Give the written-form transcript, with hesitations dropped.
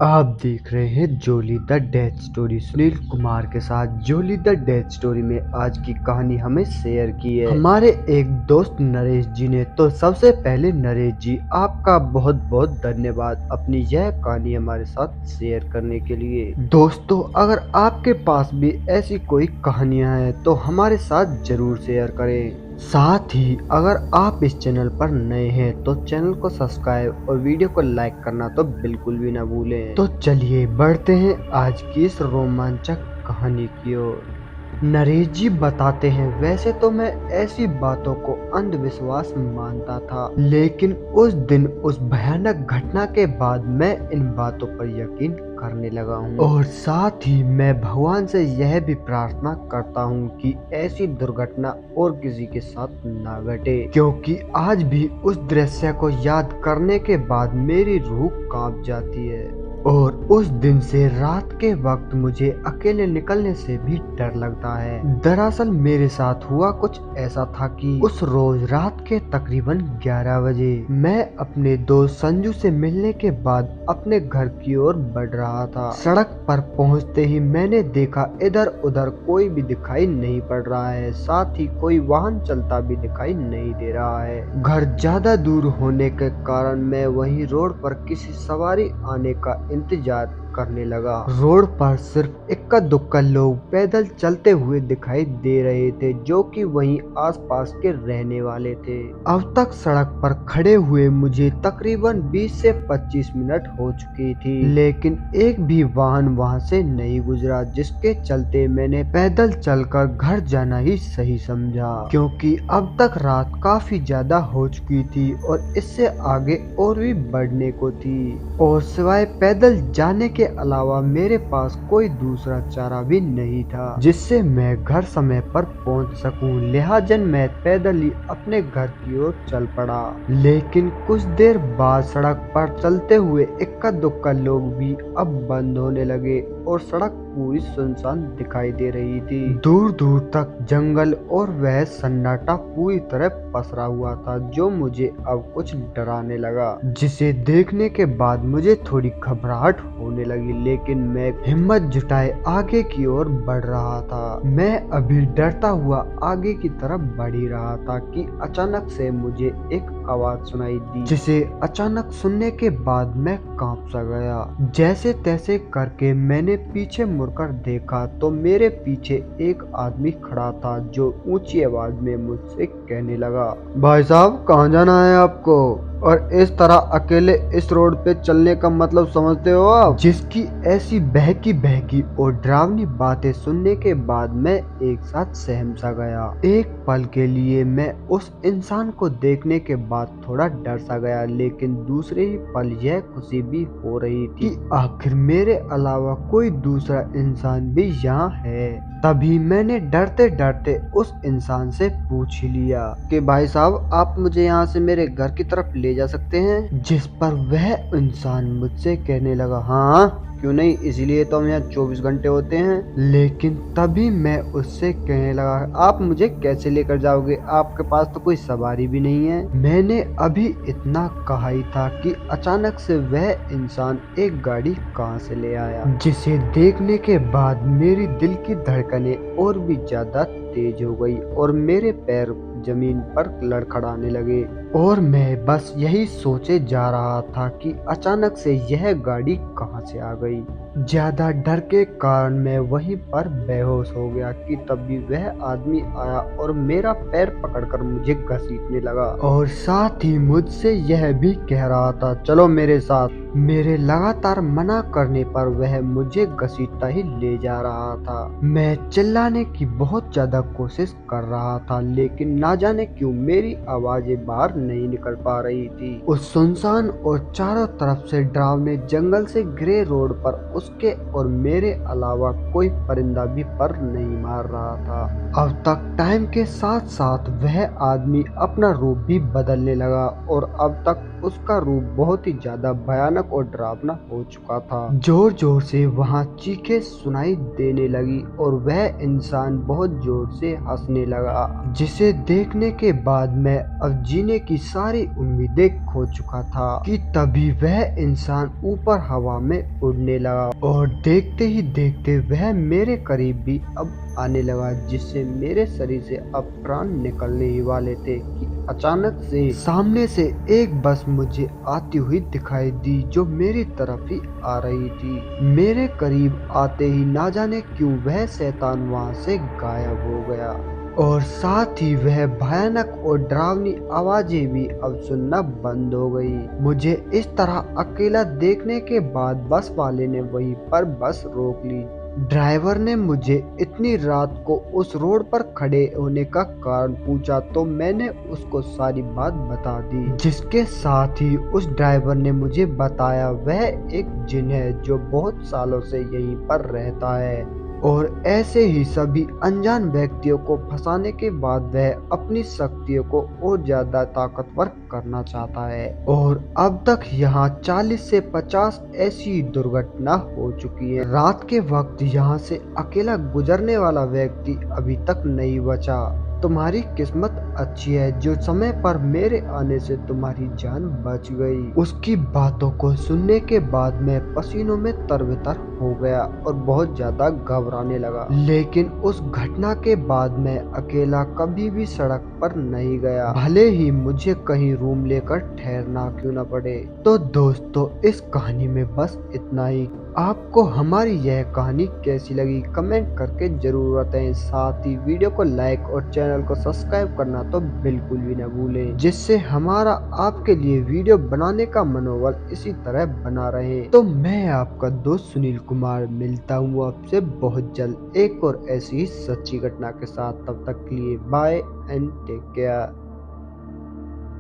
आप देख रहे हैं Jolly the death story. Sunil Kumar के साथ जोली द डेथ स्टोरी में आज की कहानी हमें शेयर की है हमारे एक दोस्त नरेश जी ने। तो सबसे पहले नरेश जी, आपका बहुत बहुत धन्यवाद अपनी यह कहानी हमारे साथ शेयर करने के लिए। दोस्तों, अगर आपके पास भी ऐसी कोई कहानियां हैं तो हमारे साथ जरूर शेयर करें। साथ ही अगर आप इस चैनल पर नए हैं तो चैनल को सब्सक्राइब और वीडियो को लाइक करना तो बिल्कुल भी ना भूलें। तो चलिए बढ़ते हैं आज की इस रोमांचक कहानी की ओर। नरेश जी बताते हैं, वैसे तो मैं ऐसी बातों को अंधविश्वास मानता था, लेकिन उस दिन उस भयानक घटना के बाद मैं इन बातों पर यकीन करने लगा हूँ। और साथ ही मैं भगवान से यह भी प्रार्थना करता हूँ कि ऐसी दुर्घटना और किसी के साथ ना घटे, क्योंकि आज भी उस दृश्य को याद करने के बाद मेरी रूह कांप जाती है। और उस दिन से रात के वक्त मुझे अकेले निकलने से भी डर लगता है। दरअसल मेरे साथ हुआ कुछ ऐसा था कि उस रोज रात के तकरीबन 11 बजे मैं अपने दोस्त संजू से मिलने के बाद अपने घर की ओर बढ़ रहा था। सड़क पर पहुंचते ही मैंने देखा इधर उधर कोई भी दिखाई नहीं पड़ रहा है, साथ ही कोई वाहन चलता भी दिखाई नहीं दे रहा है। घर ज्यादा दूर होने के कारण मैं वहीं रोड पर किसी सवारी आने का इंतजार करने लगा। रोड पर सिर्फ इक्का दुक्का लोग पैदल चलते हुए दिखाई दे रहे थे, जो कि वहीं आसपास के रहने वाले थे। अब तक सड़क पर खड़े हुए मुझे तकरीबन 20 से 25 मिनट हो चुकी थी, लेकिन एक भी वाहन वहां से नहीं गुजरा, जिसके चलते मैंने पैदल चलकर घर जाना ही सही समझा, क्योंकि अब तक रात काफी ज्यादा हो चुकी थी और इससे आगे और भी बढ़ने को थी। और सिवाय पैदल जाने के अलावा मेरे पास कोई दूसरा चारा भी नहीं था जिससे मैं घर समय पर पहुंच सकूं। लिहाजा मैं पैदल ही अपने घर की ओर चल पड़ा। लेकिन कुछ देर बाद सड़क पर चलते हुए इक्का दुक्का लोग भी अब बंद होने लगे और सड़क पूरी सुनसान दिखाई दे रही थी। दूर दूर तक जंगल और वह सन्नाटा पूरी तरह पसरा हुआ था, जो मुझे अब कुछ डराने लगा, जिसे देखने के बाद मुझे थोड़ी घबराहट होने लगी। लेकिन मैं हिम्मत जुटाए आगे की ओर बढ़ रहा था। मैं अभी डरता हुआ आगे की तरफ बढ़ ही रहा था कि अचानक से मुझे एक आवाज सुनाई दी, जिसे अचानक सुनने के बाद मैं कांप सा गया। जैसे तैसे करके मैंने पीछे मुड़कर देखा तो मेरे पीछे एक आदमी खड़ा था, जो ऊंची आवाज में मुझसे कहने लगा, भाई साहब कहाँ जाना है आपको, और इस तरह अकेले इस रोड पे चलने का मतलब समझते हो आप। जिसकी ऐसी बहकी और डरावनी बातें सुनने के बाद मैं एक साथ सहम सा गया। एक पल के लिए मैं उस इंसान को देखने के बाद थोड़ा डर सा गया, लेकिन दूसरे ही पल यह खुशी भी हो रही थी कि आखिर मेरे अलावा कोई दूसरा इंसान भी यहाँ है। तभी मैंने डरते डरते उस इंसान से पूछ ही लिया कि भाई साहब, आप मुझे यहाँ से मेरे घर की तरफ ले जा सकते हैं। जिस पर वह इंसान मुझसे कहने लगा, हाँ क्यों नहीं, इसलिए तो हम यहाँ 24 घंटे होते हैं। लेकिन तभी मैं उससे कहने लगा, आप मुझे कैसे लेकर जाओगे, आपके पास तो कोई सवारी भी नहीं है। मैंने अभी इतना कहा ही था कि अचानक से वह इंसान एक गाड़ी कहाँ से ले आया, जिसे देखने के बाद मेरी दिल की धड़कनें और भी ज्यादा तेज हो गई और मेरे पैर जमीन पर लड़खड़ाने लगे। और मैं बस यही सोचे जा रहा था कि अचानक से यह गाड़ी कहाँ से आ गई। ज्यादा डर के कारण मैं वहीं पर बेहोश हो गया कि तभी वह आदमी आया और मेरा पैर पकड़कर मुझे घसीटने लगा और साथ ही मुझसे यह भी कह रहा था, चलो मेरे साथ। मेरे लगातार मना करने पर वह मुझे घसीटता ही ले जा रहा था। मैं चिल्लाने की बहुत ज्यादा कोशिश कर रहा था, लेकिन ना जाने क्यों मेरी आवाजें बाहर नहीं निकल पा रही थी। उस सुनसान और चारों तरफ से डरावने जंगल से घिरे रोड पर उसके और मेरे अलावा कोई परिंदा भी पर नहीं मार रहा था। अब तक टाइम के साथ साथ वह आदमी अपना रूप भी बदलने लगा और अब तक उसका रूप बहुत ही ज्यादा भयानक और डरावना हो चुका था। जोर जोर से वहाँ चीखें सुनाई देने लगी और वह इंसान बहुत जोर से हंसने लगा, जिसे देखने के बाद मैं अब जीने की सारी उम्मीदें खो चुका था कि तभी वह इंसान ऊपर हवा में उड़ने लगा और देखते ही देखते वह मेरे करीब भी अब आने लगा, जिससे मेरे शरीर से अब प्राण निकलने ही वाले थे कि अचानक से सामने से एक बस मुझे आती हुई दिखाई दी, जो मेरी तरफ ही आ रही थी। मेरे करीब आते ही ना जाने क्यों वह शैतान वहां से गायब हो गया और साथ ही वह भयानक और डरावनी आवाजें भी अब सुनना बंद हो गई। मुझे इस तरह अकेला देखने के बाद बस वाले ने वहीं पर बस रोक ली। ड्राइवर ने मुझे इतनी रात को उस रोड पर खड़े होने का कारण पूछा तो मैंने उसको सारी बात बता दी, जिसके साथ ही उस ड्राइवर ने मुझे बताया वह एक जिन है जो बहुत सालों से यहीं पर रहता है और ऐसे ही सभी अनजान व्यक्तियों को फंसाने के बाद वह अपनी शक्तियों को और ज्यादा ताकतवर करना चाहता है। और अब तक यहाँ 40 से 50 ऐसी दुर्घटना हो चुकी है। रात के वक्त यहाँ से अकेला गुजरने वाला व्यक्ति अभी तक नहीं बचा। तुम्हारी किस्मत अच्छी है जो समय पर मेरे आने से तुम्हारी जान बच गई। उसकी बातों को सुनने के बाद मैं पसीनों में तरबतर हो गया और बहुत ज्यादा घबराने लगा, लेकिन उस घटना के बाद मैं अकेला कभी भी सड़क पर नहीं गया, भले ही मुझे कहीं रूम लेकर ठहरना क्यों न पड़े। तो दोस्तों, इस कहानी में बस इतना ही। आपको हमारी यह कहानी कैसी लगी कमेंट करके जरूर बताएं। साथ ही वीडियो को लाइक और चैनल को सब्सक्राइब करना तो बिल्कुल भी न भूलें, जिससे हमारा आपके लिए वीडियो बनाने का मनोबल इसी तरह बना रहे। तो मैं आपका दोस्त सुनील कुमार मिलता हूँ आपसे बहुत जल्द एक और ऐसी ही सच्ची घटना के साथ। तब तक के लिए बाय एंड टेक केयर।